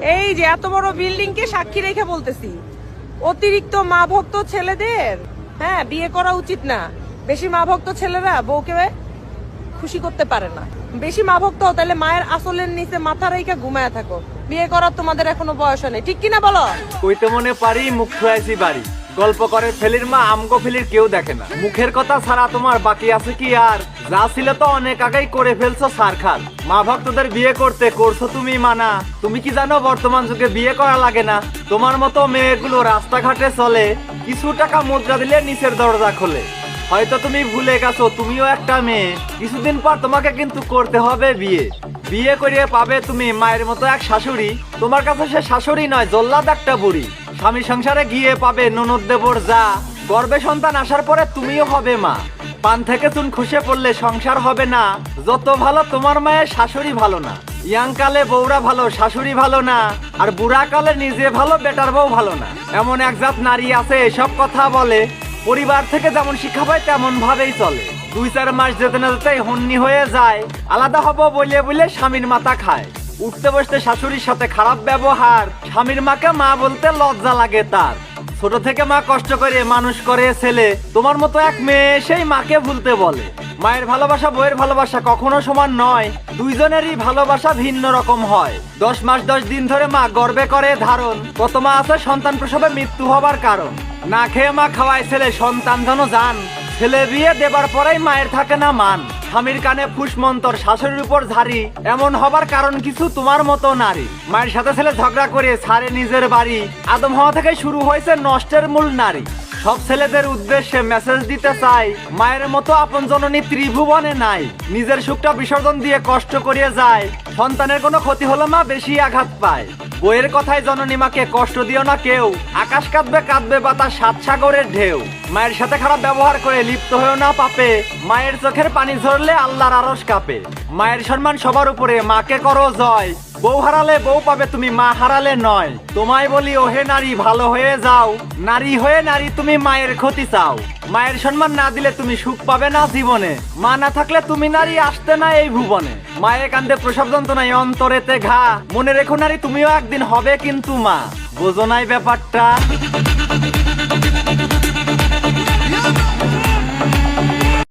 এই যে এত বড় বিল্ডিং কে সাক্ষী রেখে বলতেছি, অতিরিক্ত মা ভক্ত ছেলেদের হ্যাঁ বিয়ে করা উচিত না। বেশি মা ভক্ত ছেলেরা বউকে খুশি করতে পারে না। বেশি মা ভক্ত হও তাহলে মায়ের আসলের নিচে মাথা রেখে ঘুমায় থাকো। বিয়ে করার তোমাদের এখনো বয়স নেই, ঠিক কিনা বলো? কইতে মনে পারি মুখ ছুঁয়াইছি বাড়ি, গল্প করে ফেলির মা আমগো ফেলির কেউ দেখে না। মুখের কথা ছাড়া তোমার বাকি আছে কি আর? যা ছিল তো অনেক আগেই করে ফেলছো সারখার। মা ভক্তদের বিয়ে করতে করছো তুমি মানা। তুমি কি জানো বর্তমান যুগে বিয়ে করা লাগে না? তোমার মতো মেয়েগুলো রাস্তাঘাটে চলে, কিছু টাকা মুদ্রা দিলে নিচের দরজা খোলে। হয়তো তুমি ভুলে গেছো তুমিও একটা মেয়ে, কিছুদিন পর তোমাকে কিন্তু করতে হবে বিয়ে। বিয়ে করিয়ে পাবে তুমি মায়ের মতো এক শাশুড়ি। তোমার কাছে সে শাশুড়ি নয়, জল্লাদ একটা বুড়ি। স্বামী সংসারে গিয়ে পাবে ননদ দেবর যা, গর্ভে সন্তান আসার পরে তুমিও হবে মা। পান থেকে চুন খসে পড়লে সংসার হবে না। যত ভালো তোমার মায়ের শাশুড়ি ভালো না। ইয়াং কালে বউরা ভালো, শাশুড়ি ভালো না। আর বুড়া কালে নিজে ভালো, বেটার বউ ভালো না। এমন এক জাত নারী আছে এসব কথা বলে, পরিবার থেকে যেমন শিক্ষা পায় তেমন ভাবেই চলে। 2-4 মাস যেতে না যেতেই হন্নি হয়ে যায়। আলাদা হবো বলে বলে স্বামীর মাথা খায়। উঠতে বসতে শাশুড়ির সাথে খারাপ ব্যবহার। স্বামীর মাকে মা বলতে লজ্জা লাগে তার। ছোট থেকে মা কষ্ট করে মানুষ করে ছেলে। তোমার মতো এক মেয়ে সেই মাকে ভুলতে বলে। মায়ের ভালোবাসা বইয়ের ভালোবাসা কখনো সমান নয়। দুইজনেরই ভালোবাসা ভিন্ন রকম হয়। 10 মাস 10 দিন ধরে মা গর্ভে করে ধারণ। কত মা আছে সন্তান প্রসবে মৃত্যু হবার কারণ। না খেয়ে মা খাওয়ায় ছেলে, সন্তান ধন যান। ছেলে বিয়ে দেবার পরেই মায়ের থাকে না মান। স্বামীর কানে ফুসমন্তর, শাশুড়ির উপর ঝাড়ি। এমন হবার কারণ কিছু তোমার মতো নারী। মায়ের সাথে ছেলে ঝগড়া করে ছাড়ে নিজের বাড়ি। আদম হওয়া থেকে শুরু হয়েছে নষ্টের মূল নারী। সব ছেলেদের উদ্দেশ্যে মেসেজ দিতে চাই, মায়ের মতো আপন জননী ত্রিভুবনে নাই। নিজের সুখটা বিসর্জন দিয়ে কষ্ট করিয়ে যায়। সন্তানের কোনো ক্ষতি হলে মা বেশি আঘাত পায়। বইয়ের কথায় জননী মাকে কষ্ট দিও না কেউ। আকাশ কাঁদবে কাঁদবে বাতাস, 7 সাগরের ঢেউ। মায়ের সাথে খারাপ ব্যবহার করে লিপ্ত হয়েও না পাপে। মায়ের চোখের পানি ঝরলে আল্লাহর আরশ কাঁপে। মায়ের সম্মান সবার উপরে, মাকে করো জয়। বউ হারালে বউ পাবে তুমি, মা হারালে নয়। তোমায় বলি ওহে নারী ভালো হয়ে যাও। নারী হয়ে নারী তুমি মায়ের ক্ষতি চাও। মায়ের সম্মান না দিলে তুমি সুখ পাবে না জীবনে। মা না থাকলে তুমি নারী আসতে না এই ভুবনে। মায়ের কান্দে প্রসব যন্ত্রণায় অন্তরেতে ঘা। মনে রেখো নারী তুমিও একদিন হবে কিন্তু মা। বোঝো নাই ব্যাপারটা?